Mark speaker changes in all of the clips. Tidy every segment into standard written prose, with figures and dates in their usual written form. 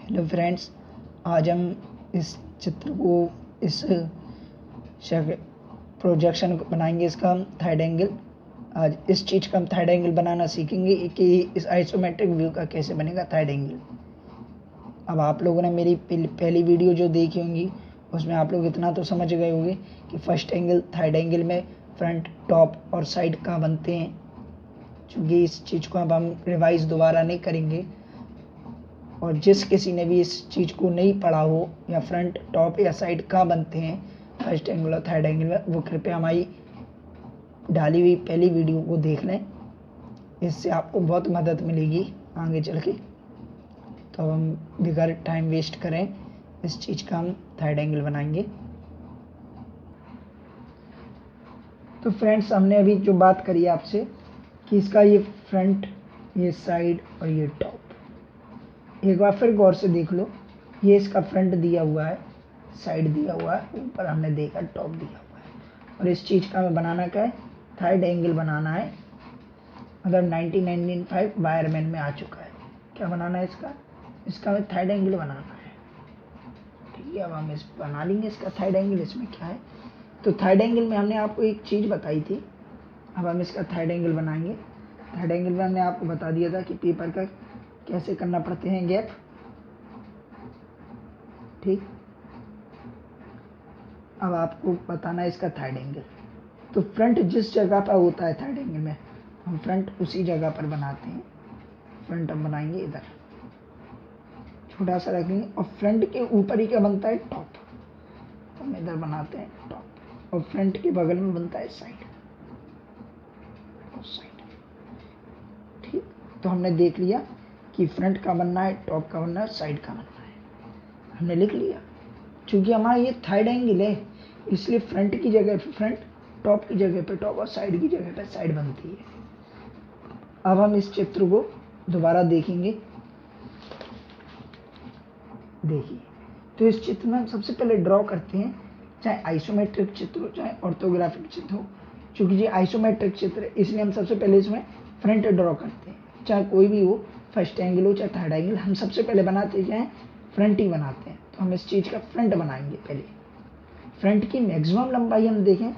Speaker 1: Hello friends, आज हम इस चित्र को इस प्रोजेक्शन को बनाएंगे। इसका हम थर्ड एंगल, आज इस चीज़ का हम थर्ड एंगल बनाना सीखेंगे कि इस आइसोमेट्रिक व्यू का कैसे बनेगा थर्ड एंगल। अब आप लोगों ने मेरी पहली वीडियो जो देखी होंगी उसमें आप लोग इतना तो समझ गए होंगे कि फर्स्ट एंगल थर्ड एंगल में फ्रंट, टॉप और साइड कहाँ बनते हैं। चूँकि इस चीज़ को अब हम रिवाइज दोबारा नहीं करेंगे, और जिस किसी ने भी इस चीज़ को नहीं पढ़ा हो या फ्रंट, टॉप या साइड कहाँ बनते हैं फर्स्ट एंगल और थर्ड एंगल में, वो कृपया हमारी डाली हुई पहली वीडियो को देख लें। इससे आपको बहुत मदद मिलेगी आगे चल के। तो अब हम बगैर टाइम वेस्ट करें इस चीज़ का हम थर्ड एंगल बनाएंगे। तो फ्रेंड्स, हमने अभी जो बात करी आपसे कि इसका ये फ्रंट, ये साइड और ये टॉप, एक बार फिर गौर से देख लो। ये इसका फ्रंट दिया हुआ है, साइड दिया हुआ है, ऊपर हमने देखा टॉप दिया हुआ है। और इस चीज़ का हमें बनाना क्या है, थर्ड एंगल बनाना है। मतलब 1995 वायरमैन में आ चुका है। क्या बनाना है इसका हमें थर्ड एंगल बनाना है। ठीक है, अब हम इस बना लेंगे इसका थर्ड एंगल। इसमें क्या है, तो थर्ड एंगल में हमने आपको एक चीज़ बताई थी। अब हम इसका थर्ड एंगल बनाएंगे। थर्ड एंगल में हमने आपको बता दिया था कि पेपर का कैसे करना पड़ते हैं गैप। ठीक, अब आपको बताना है इसका थर्ड एंगल। तो फ्रंट जिस जगह पर होता है थर्ड एंगल में, हम फ्रंट उसी जगह पर बनाते हैं। फ्रंट हम बनाएंगे इधर, छोटा सा रखेंगे, और फ्रंट के ऊपर ही क्या बनता है, टॉप। तो हम इधर बनाते हैं टॉप, और फ्रंट के बगल में बनता है साइड और साइड। ठीक, तो हमने देख लिया कि फ्रंट का बनना है, टॉप का बनना है, साइड का बनना है, हमने लिख लिया। चूँकि हमारा ये थर्ड एंगल है, इसलिए फ्रंट की जगह पे फ्रंट, टॉप की जगह पे टॉप और साइड की जगह पे साइड बनती है। अब हम इस चित्र को दोबारा देखेंगे। देखिए, तो इस चित्र में हम सबसे पहले ड्रॉ करते हैं, चाहे आइसोमेट्रिक चित्र हो चाहे ऑर्थोग्राफिक चित्र हो। चूँकि ये आइसोमेट्रिक चित्र है, इसलिए हम सबसे पहले इसमें फ्रंट ड्रॉ करते हैं। चाहे कोई भी हो, फर्स्ट एंगल हो चाहे थर्ड एंगल, हम सबसे पहले बनाते हैं फ्रंट ही बनाते हैं। तो हम इस चीज़ का फ्रंट बनाएंगे पहले। फ्रंट की मैक्सिमम लंबाई हम देखें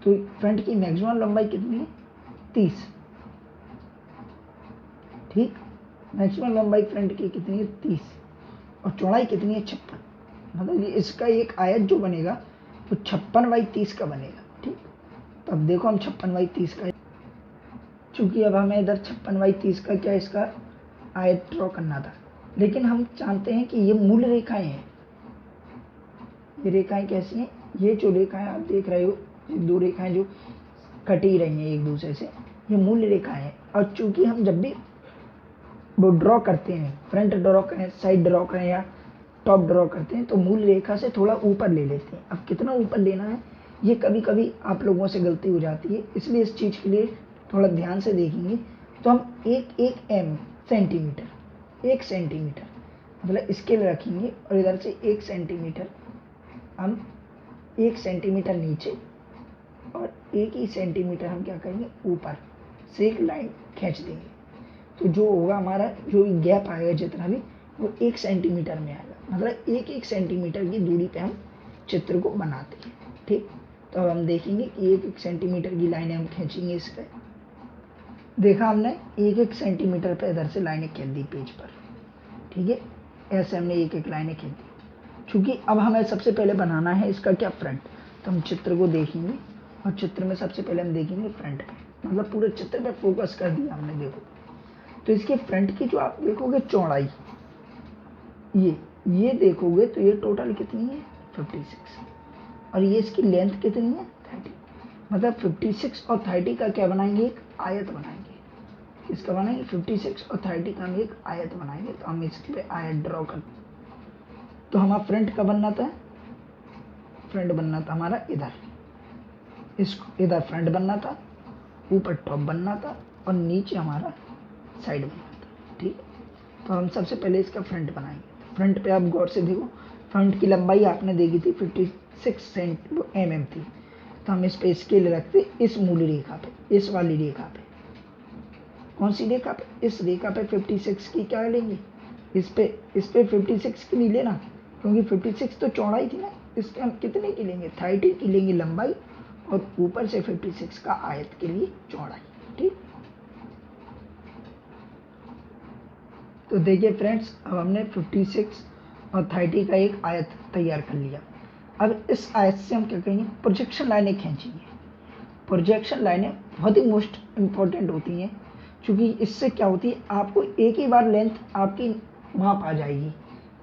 Speaker 1: तो फ्रंट की मैक्सिमम लंबाई कितनी है, 30। ठीक, मैक्सिमम लंबाई फ्रंट की कितनी है, 30, और चौड़ाई कितनी है, 56। मतलब इसका एक आयत जो बनेगा वो 56/30 का बनेगा। ठीक, तो अब देखो हम 56/30 का, चूंकि अब हमें इधर 56/30 का क्या इसका आयत ड्रॉ करना था, लेकिन हम जानते हैं कि ये मूल रेखाएं हैं। ये रेखाएं कैसी हैं, ये जो रेखाएं आप देख रहे हो, ये दो रेखाएं जो कटी रही हैं एक दूसरे से, ये मूल रेखाएं हैं। और चूंकि हम जब भी वो ड्रॉ करते हैं, फ्रंट ड्रॉ करें, साइड ड्रॉ करें या टॉप ड्रॉ करते हैं, तो मूल रेखा से थोड़ा ऊपर ले लेते हैं। अब कितना ऊपर लेना है, ये कभी कभी आप लोगों से गलती हो जाती है, इसलिए इस चीज़ के लिए थोड़ा ध्यान से देखेंगे। तो हम एक सेंटीमीटर, 1 सेंटीमीटर मतलब स्केल रखेंगे, और इधर से 1 सेंटीमीटर, हम 1 सेंटीमीटर नीचे और 1 ही सेंटीमीटर हम क्या करेंगे, ऊपर से एक लाइन खींच देंगे। तो जो होगा हमारा, जो गैप आएगा जितना भी, वो 1 सेंटीमीटर में आएगा। मतलब 1 सेंटीमीटर की दूरी पे हम चित्र को बनाते हैं। ठीक, तो अब हम देखेंगे कि 1 सेंटीमीटर की लाइनें हम खींचेंगे इस पर। देखा हमने 1 सेंटीमीटर पे इधर से लाइनें खींच दी पेज पर। ठीक है, ऐसे हमने 1 लाइनें खींच दी। चूँकि अब हमें सबसे पहले बनाना है इसका क्या, फ्रंट। तो हम चित्र को देखेंगे, और चित्र में सबसे पहले हम देखेंगे फ्रंट पे। मतलब पूरे चित्र पे फोकस कर दिया हमने। देखो, तो इसके फ्रंट की जो आप देखोगे चौड़ाई, ये देखोगे तो ये टोटल कितनी है, 56, और ये इसकी लेंथ कितनी है, 30। मतलब 56 और 30 का क्या बनाएंगे, एक आयत बनाएंगे। इसका बनाएंगे 56 और 30 का हम एक आयत बनाएंगे। तो हम इसके पे आयत ड्रॉ करते। तो हमारा फ्रंट का बनना था, फ्रंट बनना था हमारा इधर, इधर फ्रंट बनना था, ऊपर टॉप बनना था, और नीचे हमारा साइड बनना था। ठीक, तो हम सबसे पहले इसका फ्रंट बनाएंगे। फ्रंट पे आप गौर से देखो, फ्रंट की लंबाई आपने देखी थी 56 mm थी। तो हम इस पे स्केल रखते इस मूल रेखा पे, इस वाली रेखा पे। कौन सी रेखा पे, इस रेखा पे 56 की क्या लेंगे, इस पे 56 की नहीं लेना, क्योंकि 56 तो चौड़ाई थी ना, इस पे हम कितने की लेंगे, 30 की लेंगे लंबाई और ऊपर से 56 का आयत के लिए चौड़ाई। ठीक, तो देखिए फ्रेंड्स, अब हमने 56 और 30 का एक आयत तैयार कर लिया। अब इस आयत से हम क्या करेंगे, प्रोजेक्शन लाइनें खींचेंगे। प्रोजेक्शन लाइनें बहुत ही मोस्ट इम्पॉर्टेंट होती हैं, क्योंकि इससे क्या होती है, आपको एक ही बार लेंथ आपकी माप आ जाएगी।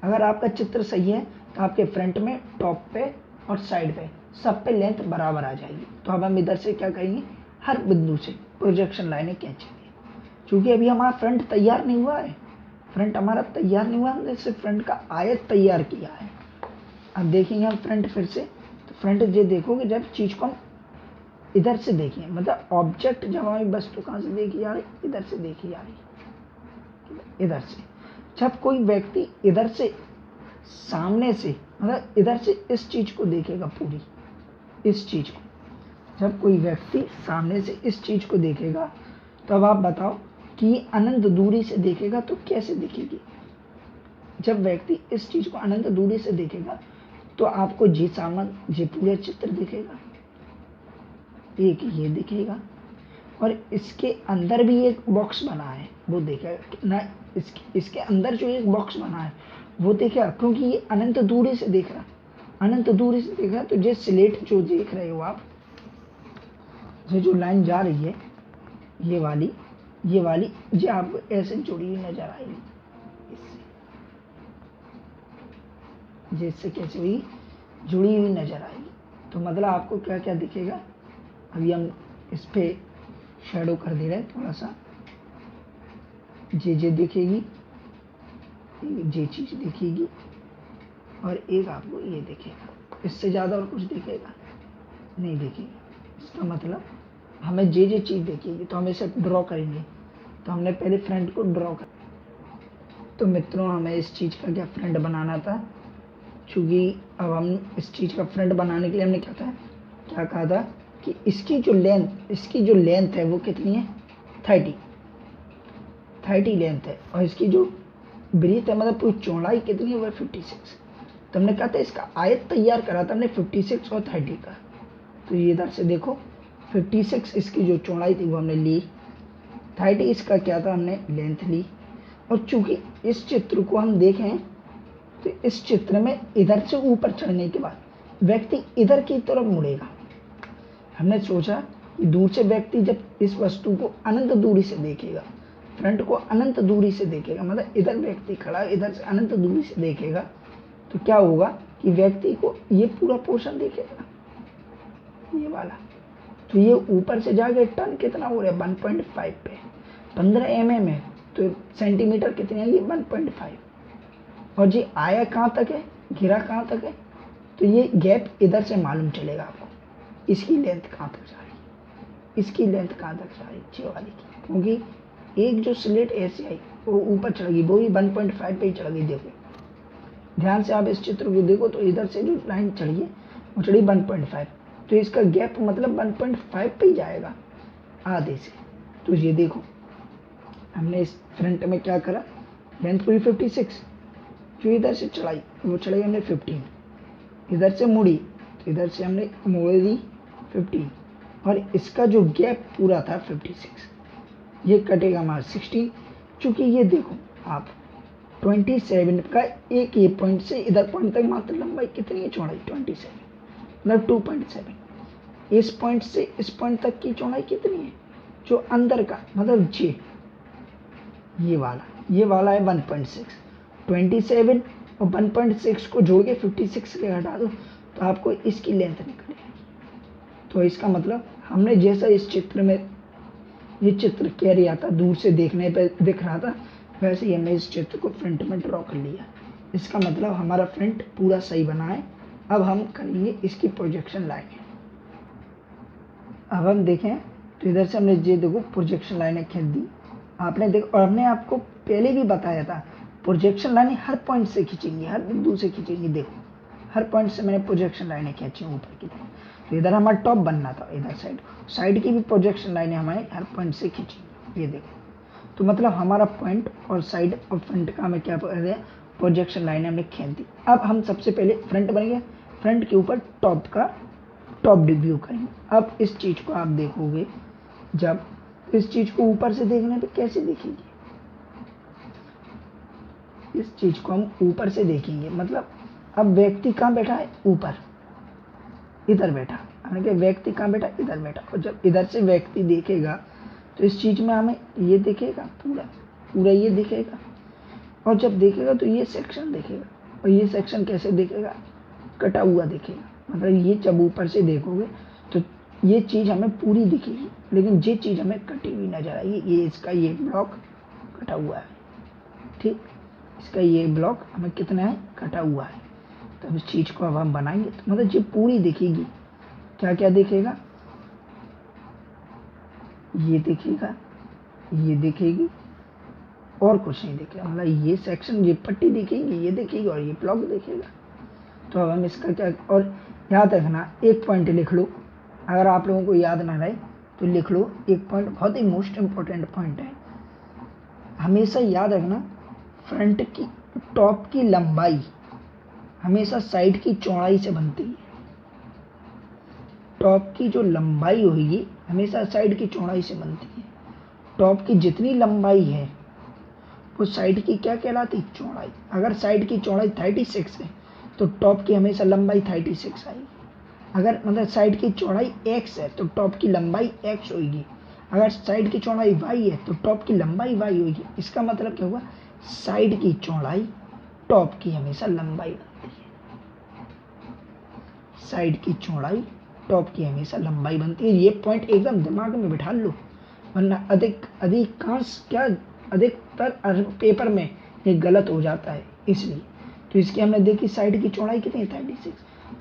Speaker 1: अगर आपका चित्र सही है तो आपके फ्रंट में, टॉप पे और साइड पे सब पे लेंथ बराबर आ जाएगी। तो अब हम इधर से क्या करेंगे, हर बिंदु से प्रोजेक्शन लाइनें खींचेंगे। क्योंकि अभी हमारा फ्रंट तैयार नहीं हुआ है, फ्रंट हमारा तैयार नहीं हुआ, हमने सिर्फ फ्रंट का आयत तैयार किया है। अब देखेंगे हम फ्रंट फिर से, तो फ्रंट ये देखोगे जब चीज़ को हम इधर से देखिए, मतलब ऑब्जेक्ट जब हमें वस्तु कहाँ से देखी जा रही, इधर से देखी जा रही, इधर से। जब कोई व्यक्ति इधर से सामने से, मतलब इधर से इस चीज को देखेगा, पूरी इस चीज को, जब कोई व्यक्ति सामने से इस चीज को देखेगा, तो अब आप बताओ कि अनंत दूरी से देखेगा तो कैसे दिखेगी। जब व्यक्ति इस चीज को अनंत दूरी से देखेगा तो आपको जी सामन जी पूरा चित्र दिखेगा, एक ये दिखेगा, और इसके अंदर भी एक बॉक्स बना है वो देखेगा ना, इसके अंदर जो एक बॉक्स बना है वो देखेगा, क्योंकि ये अनंत दूरी से देख रहा, अनंत दूरी से देख रहा। तो ये स्लेट जो देख रहे हो आप, ये जो लाइन जा रही है, ये वाली ये आपको ऐसे जुड़ी हुई नजर आएगी इससे, जैसे कैसे हुई, जुड़ी हुई नजर आएगी। तो मतलब आपको क्या क्या दिखेगा, अभी हम इस पे शेडो कर दे रहे हैं थोड़ा सा, जे दिखेगी, ये चीज दिखेगी, और एक आपको ये दिखेगा। इससे ज़्यादा और कुछ दिखेगा नहीं दिखेगा। इसका मतलब हमें जे चीज़ दिखेगी, तो हम इसे ड्रॉ करेंगे। तो हमने पहले फ्रंट को ड्रॉ कर, तो मित्रों हमें इस चीज़ का क्या फ्रंट बनाना था, चूँकि अब हम इस चीज़ का फ्रंट बनाने के लिए हमने क्या कहा था कि इसकी जो लेंथ है वो कितनी है, 30 लेंथ है, और इसकी जो ब्रीथ है, मतलब पूरी चौड़ाई कितनी है, वो 56। तो हमने कहा था इसका आयत तैयार करा था हमने 56 और 30 का। तो ये इधर से देखो, 56 इसकी जो चौड़ाई थी वो हमने ली, 30 इसका क्या था, हमने लेंथ ली। और चूंकि इस चित्र को हम देखें तो इस चित्र में इधर से ऊपर चढ़ने के बाद व्यक्ति इधर की तरफ मुड़ेगा। हमने सोचा कि दूर से व्यक्ति जब इस वस्तु को अनंत दूरी से देखेगा, फ्रंट को अनंत दूरी से देखेगा, मतलब इधर व्यक्ति खड़ा है, इधर से अनंत दूरी से देखेगा, तो क्या होगा कि व्यक्ति को ये पूरा पोर्शन देखेगा, ये वाला। तो ये ऊपर से जाके टर्न कितना हो रहा है, 1.5 पे, 15 mm है, तो सेंटीमीटर कितने है, ये 1.5। और जी आया कहाँ तक है, गिरा कहाँ तक है, तो ये गैप इधर से मालूम चलेगा आपको, इसकी लेंथ कहाँ तक जा रही है, इसकी लेंथ कहाँ तक जा रही है, चे वाली की। क्योंकि एक जो स्लेट ऐसे आई वो ऊपर चढ़ गई, वो भी 1.5 पे ही चढ़ गई। देखो ध्यान से आप इस चित्र को देखो, तो इधर से जो लाइन चढ़ी है वो चढ़ी 1.5, तो इसका गैप मतलब 1.5 पे ही जाएगा आधे से। तो ये देखो हमने इस फ्रंट में क्या करा, लेंथ पूरी 56, जो इधर से चढ़ाई वो चढ़ाई हमने 15, इधर से मुड़ी तो इधर से हमने मोड़ दी 15, और इसका जो गैप पूरा था 56, ये कटेगा हमारा 16। चूंकि ये देखो आप 27 का एक ये पॉइंट से इधर पॉइंट तक मात्र लंबाई कितनी है, चौड़ाई 27, मतलब 2.7। इस पॉइंट से इस पॉइंट तक की चौड़ाई कितनी है, जो अंदर का मतलब जे, ये वाला है 1.6, 27 और 1.6 को जोड़ के 56 के हटा दो तो आपको इसकी लेंथ निकल आएगी। तो इसका मतलब हमने जैसा इस चित्र में ये चित्र कह रहा था, दूर से देखने पे दिख रहा था, वैसे ही हमने इस चित्र को फ्रंट में ड्रॉ कर लिया। इसका मतलब हमारा फ्रंट पूरा सही बना है। अब हम करेंगे इसकी प्रोजेक्शन लाइनें। अब हम देखें तो इधर से हमने ये देखो प्रोजेक्शन लाइनें खींच दी आपने, देखो, और हमने आपको पहले भी बताया था प्रोजेक्शन लाइनें हर पॉइंट से खींचेंगी, हर बिंदु से खींचेंगी। देखो हर पॉइंट से मैंने प्रोजेक्शन लाइनें खींची ऊपर की तरफ। तो इधर हमारा टॉप बनना था, इधर साइड की भी प्रोजेक्शन लाइनें हमारे हर पॉइंट से खींची, ये देखो। तो मतलब हमारा पॉइंट और साइड और फ्रंट का हमें क्या कर दिया, प्रोजेक्शन लाइन हमने खींच दी। अब हम सबसे पहले फ्रंट बन गया, फ्रंट के ऊपर टॉप व्यू करेंगे। अब इस चीज़ को आप देखोगे, जब इस चीज़ को ऊपर से देखने पे कैसे देखेंगे, इस चीज़ को हम ऊपर से देखेंगे। मतलब अब व्यक्ति कहाँ बैठा है, ऊपर, इधर बैठा, हमने कहा व्यक्ति कहाँ बैठा, इधर बैठा। और जब इधर से व्यक्ति देखेगा तो इस चीज़ में हमें ये दिखेगा, पूरा ये दिखेगा। और जब देखेगा तो ये सेक्शन देखेगा, और ये सेक्शन कैसे दिखेगा, कटा हुआ दिखेगा। मतलब ये जब ऊपर से देखोगे तो ये चीज़ हमें पूरी दिखेगी, लेकिन ये चीज़ हमें कटी हुई नजर आएगी। ये इसका ये ब्लॉक कटा हुआ है, ठीक, इसका ये ब्लॉक हमें कितना है, कटा हुआ है। तो इस चीज़ को अब हम बनाएंगे तो मतलब ये पूरी दिखेगी। क्या क्या दिखेगा, ये दिखेगा, ये दिखेगी, और कुछ नहीं दिखेगा। मतलब ये सेक्शन, ये पट्टी दिखेगी, ये दिखेगी, और ये ब्लॉक दिखेगा। तो अब हम इसका क्या, और याद रखना एक पॉइंट लिख लो, अगर आप लोगों को याद ना रहे तो लिख लो एक पॉइंट, बहुत ही मोस्ट इम्पोर्टेंट पॉइंट है। हमेशा याद रखना, फ्रंट की टॉप की लंबाई हमेशा साइड की चौड़ाई से बनती है। टॉप की जो लंबाई होगी हमेशा साइड की चौड़ाई से बनती है। टॉप की जितनी लंबाई है वो साइड की क्या कहलाती, चौड़ाई। अगर साइड की चौड़ाई 36 है तो टॉप की हमेशा लंबाई 36 आएगी। अगर मतलब साइड की चौड़ाई x है तो टॉप की लंबाई x होगी। अगर साइड की चौड़ाई y है तो टॉप की लंबाई y होगी। इसका मतलब क्या हुआ, साइड की चौड़ाई टॉप की हमेशा लंबाई बनती है। साइड की चौड़ाई टॉप की हमेशा लंबाई बनती है। ये पॉइंट एकदम दिमाग में बिठा लो, वरना अधिकतर पेपर में ये गलत हो जाता है। इसलिए तो इसकी हमने देखी, साइड की चौड़ाई कितनी है, 36,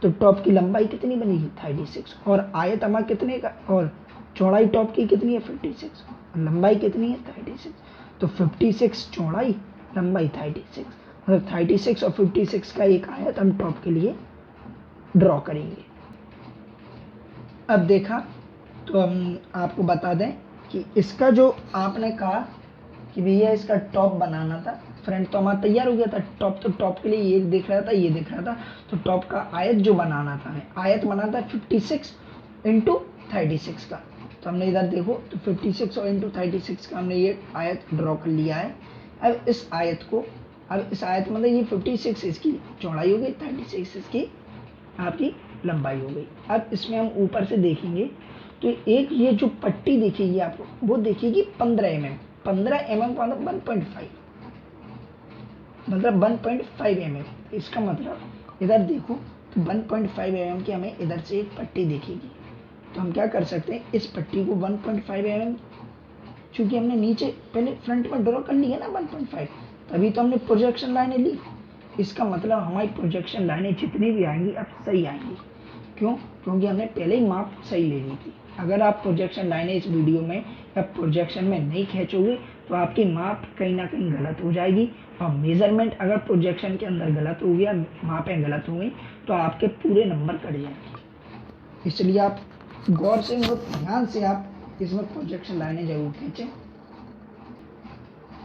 Speaker 1: तो टॉप की लंबाई कितनी बनेगी, 36, और आयत हमारा कितने का, और चौड़ाई टॉप की कितनी है, 56, और लंबाई कितनी है, 36। तो 56 चौड़ाई, लंबाई 36, मतलब 36 और 56 का एक आयत हम टॉप के लिए ड्रॉ करेंगे। अब देखा तो हम आपको बता दें कि इसका जो आपने कहा कि भैया इसका टॉप बनाना था, फ्रंट तो हमारा तैयार हो गया था, टॉप तो टॉप के लिए ये दिख रहा था, ये दिख रहा था। तो टॉप का आयत जो बनाना था, हमें आयत बनाना था 56 इंटू 36 का। तो हमने इधर देखो तो 56 और इंटू 36 का हमने ये आयत ड्रॉ कर लिया है। अब इस आयत मतलब ये 56 इसकी चौड़ाई हो गई, 36 इसकी आपकी लंबाई हो गई। अब इसमें हम ऊपर से देखेंगे तो एक ये जो पट्टी दिखेगी आपको, वो दिखेगी 15 mm। 15 mm का मतलब 1.5, मतलब 1.5 mm। इसका मतलब इधर देखो तो 1.5 mm की हमें इधर से एक पट्टी दिखेगी। तो हम क्या कर सकते हैं, इस पट्टी को 1.5 mm, चूंकि हमने नीचे पहले फ्रंट में ड्रॉ कर लिया ना 1.5, तभी तो हमने प्रोजेक्शन लाइनें ली। इसका मतलब हमारी प्रोजेक्शन लाइनें जितनी भी आएंगी अब सही आएंगी। क्यों, क्योंकि हमने पहले ही माप सही ले ली थी। अगर आप प्रोजेक्शन लाइनें इस वीडियो में या प्रोजेक्शन में नहीं खींचोगे तो आपकी माप कहीं ना कहीं गलत हो जाएगी, और मेजरमेंट अगर प्रोजेक्शन के अंदर गलत हो गया, मापें गलत हो गई, तो आपके पूरे नंबर कट जाएंगे। इसलिए आप गौर से, बहुत ध्यान से आप इसमें प्रोजेक्शन लाइनें जरूर खींचें।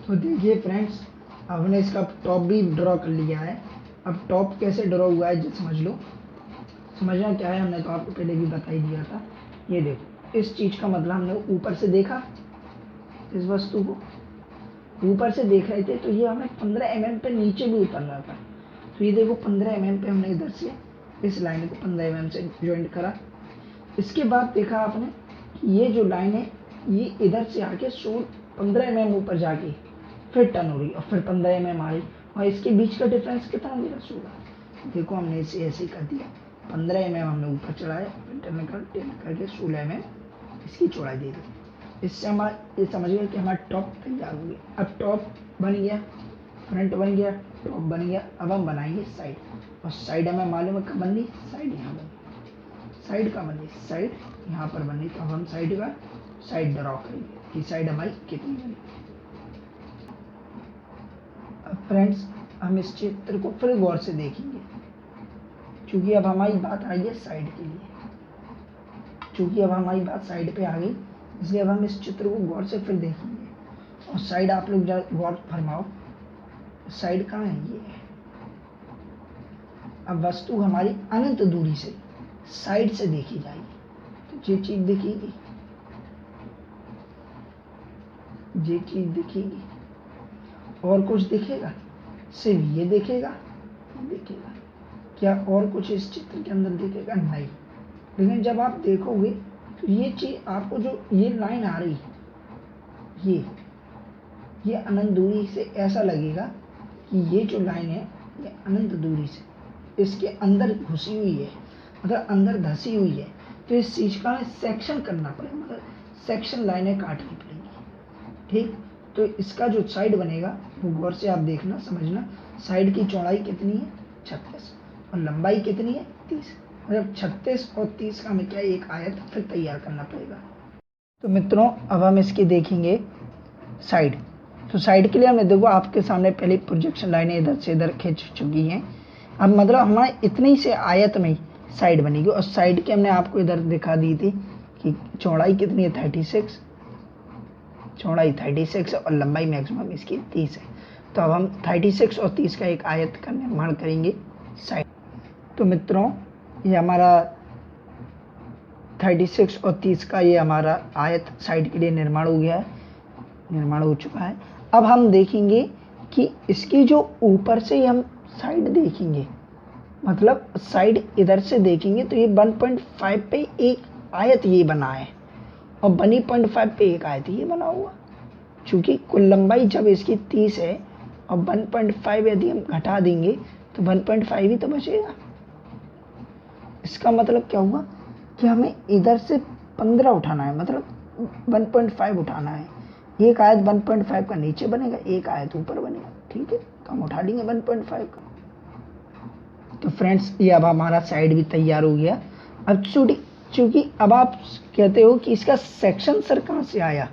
Speaker 1: तो देखिए फ्रेंड्स, हमने इसका टॉप भी ड्रॉ कर लिया है। अब टॉप कैसे ड्रॉ हुआ है समझ लो। समझना क्या है, हमने तो आपको पहले भी बता ही दिया था। ये देखो, इस चीज़ का मतलब हमने ऊपर से देखा, इस वस्तु को ऊपर से देख रहे थे तो ये हमें 15 mm पे नीचे भी उतर रहा था। तो ये देखो 15 mm पे हमने इधर से इस लाइन को 15 mm से ज्वाइंट करा। इसके बाद देखा आपने कि ये जो लाइन है ये इधर से आके 15 mm ऊपर जाके फिर टर्न हो रही, और फिर 15 mm आ रही, और इसके बीच का डिफरेंस कितना मिला, 16। देखो हमने इसे ऐसे कर दिया, 15 mm हमने ऊपर चढ़ाया, फिर टर्न करके 16 mm इसकी चौड़ाई दे दी। इससे हमारा ये समझ गया कि हमारा टॉप तैयार हो गया। अब टॉप बन गया, फ्रंट बन गया, टॉप बन गया। अब हम बनाएंगे साइड, और साइड हमें मालूम है कब बननी, साइड यहाँ बनी, साइड का बननी, साइड यहाँ पर बननी। तो अब हम साइड ड्रॉ करेंगे कि साइड हमारी कितनी बनी। अब फ्रेंड्स हम इस चित्र को फिर गौर से देखेंगे, क्योंकि अब हमारी बात आई है साइड के लिए। चूंकि अब हमारी बात साइड पे आ गई, इसलिए अब हम इस चित्र को गौर से फिर देखेंगे, और साइड आप लोग गौर फरमाओ, साइड कहाँ है, ये है। अब वस्तु हमारी अनंत दूरी से साइड से देखी जाएगी तो ये चीज दिखेगी, ये चीज दिखेगी, और कुछ दिखेगा, सिर्फ ये दिखेगा, दिखेगा क्या और कुछ इस चित्र के अंदर दिखेगा, नहीं। लेकिन जब आप देखोगे तो ये चीज आपको, जो ये लाइन आ रही, ये अनंत दूरी से ऐसा लगेगा कि ये जो लाइन है ये अनंत दूरी से इसके अंदर घुसी हुई है, मतलब अंदर धसी हुई है। तो इस चीज का सेक्शन करना पड़ेगा, मतलब सेक्शन लाइनें काटनी पड़ेंगी, ठीक। तो इसका जो साइड बनेगा वो गौर से आप देखना, समझना। साइड की चौड़ाई कितनी है, 36, और लंबाई कितनी है, 30। मतलब 36 और 30 का हमें क्या एक आयत फिर तैयार करना पड़ेगा। तो मित्रों अब हम इसकी देखेंगे साइड। तो साइड के लिए हमने देखो आपके सामने पहले प्रोजेक्शन लाइनें इधर से इधर खींच चुकी हैं। अब मतलब हमारे इतनी से आयत में साइड बनेगी, और साइड की हमने आपको इधर दिखा दी थी कि चौड़ाई कितनी है, 36, चौड़ाई 36 और लंबाई मैक्सिमम इसकी 30 है। तो अब हम 36 और 30 का एक आयत का निर्माण करेंगे साइड। तो मित्रों ये हमारा 36 और 30 का ये हमारा आयत साइड के लिए निर्माण हो गया है, निर्माण हो चुका है। अब हम देखेंगे कि इसकी जो ऊपर से हम साइड देखेंगे, मतलब साइड इधर से देखेंगे तो ये 1.5 पे एक आयत ये बना है, और 1.5 पे एक आयत ये बना हुआ। चूंकि कुल लंबाई जब इसकी 30 है और 1.5 यदि हम घटा देंगे तो 1.5 ही तो बचेगा। इसका मतलब क्या हुआ कि हमें इधर से 15 उठाना है, मतलब 1.5 उठाना है। एक आयत 1.5 का नीचे बनेगा, एक आयत ऊपर बनेगा, ठीक है। तो हम उठा लेंगे 1.5 का। तो फ्रेंड्स ये अब हमारा साइड भी तैयार हो गया। अब चूंकि अब आप कहते हो कि इसका सेक्शन सर कहाँ से आया,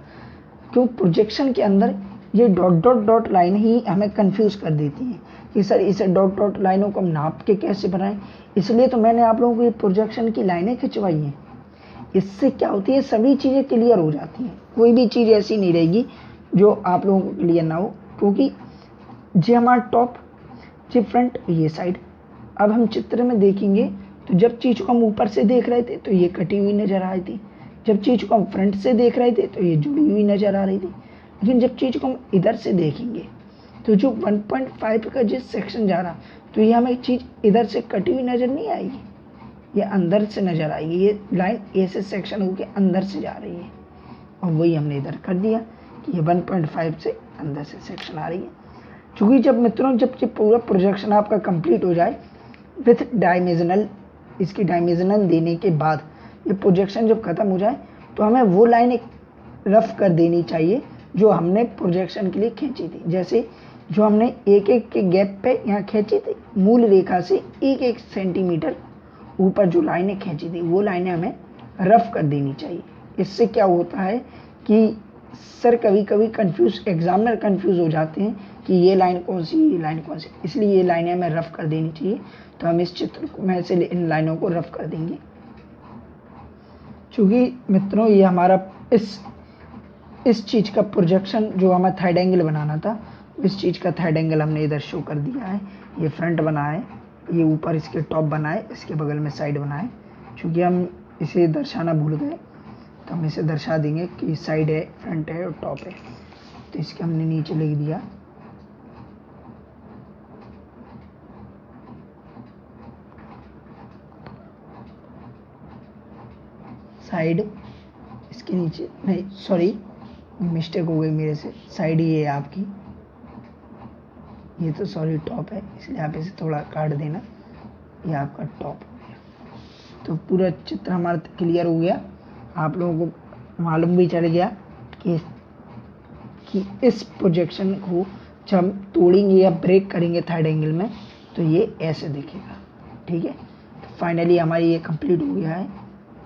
Speaker 1: क्यों प्रोजेक्शन के अंदर ये डॉट डॉट डॉट लाइन ही हमें कंफ्यूज कर देती है कि सर इसे डॉट डॉट लाइनों को हम नाप के कैसे बनाएं। इसलिए तो मैंने आप लोगों को ये प्रोजेक्शन की लाइनें खिंचवाई हैं। इससे क्या होती है, सभी चीज़ें क्लियर हो जाती हैं, कोई भी चीज़ ऐसी नहीं रहेगी जो आप लोगों को क्लियर ना हो। क्योंकि ये हमारा टॉप, ये फ्रंट, ये साइड। अब हम चित्र में देखेंगे तो जब चीज़ को हम ऊपर से देख रहे थे तो ये कटी हुई नजर आ रही थी, जब चीज़ को हम फ्रंट से देख रहे थे तो ये जुड़ी हुई नजर आ रही थी। लेकिन जब चीज़ को हम इधर से देखेंगे तो जो 1.5 का जिस सेक्शन जा रहा, तो ये हमें चीज़ इधर से कटी हुई नजर नहीं आएगी, ये अंदर से नजर आएगी। ये लाइन ऐसे सेक्शन होके अंदर से जा रही है, और वही हमने इधर कर दिया कि ये 1.5 से अंदर से सेक्शन आ रही है। चूँकि जब मित्रों जब ये पूरा प्रोजेक्शन आपका कंप्लीट हो जाए विथ डायमेंशनल, इसकी डायमेंशनल देने के बाद ये प्रोजेक्शन जब खत्म हो जाए तो हमें वो लाइन एक रफ कर देनी चाहिए जो हमने प्रोजेक्शन के लिए खींची थी। जैसे जो हमने एक एक के गैप पे यहाँ खींची थी, मूल रेखा से 1-1 सेंटीमीटर ऊपर जो लाइनें खींची थी वो लाइनें हमें रफ कर देनी चाहिए। इससे क्या होता है कि सर कभी कभी एग्जामिनर कंफ्यूज हो जाते हैं कि ये लाइन कौन सी, ये लाइन कौन सी, इसलिए ये लाइनें हमें रफ कर देनी चाहिए। तो हम इस चित्र में से इन लाइनों को रफ कर देंगे। चूँकि मित्रों ये हमारा इस चीज़ का प्रोजेक्शन जो हमें थर्ड एंगल बनाना था, इस चीज़ का थर्ड एंगल हमने इधर शो कर दिया है। ये फ्रंट बना है, ये ऊपर इसके टॉप बना है, इसके बगल में साइड बना है। चूँकि हम इसे दर्शाना भूल गए तो हम इसे दर्शा देंगे कि साइड है, फ्रंट है और टॉप है। तो इसके हमने नीचे लिख दिया साइड, इसके नीचे नहीं, सॉरी मिस्टेक हो गई मेरे से, साइड ये है आपकी, ये तो सॉरी टॉप है, इसलिए आप इसे थोड़ा काट देना, ये आपका टॉप हो गया। तो पूरा चित्र हमारा क्लियर हो गया, आप लोगों को मालूम भी चल गया कि इस प्रोजेक्शन को जब हम तोड़ेंगे या ब्रेक करेंगे थर्ड एंगल में तो ये ऐसे दिखेगा, ठीक है। तो फाइनली हमारी ये कंप्लीट हो गया है।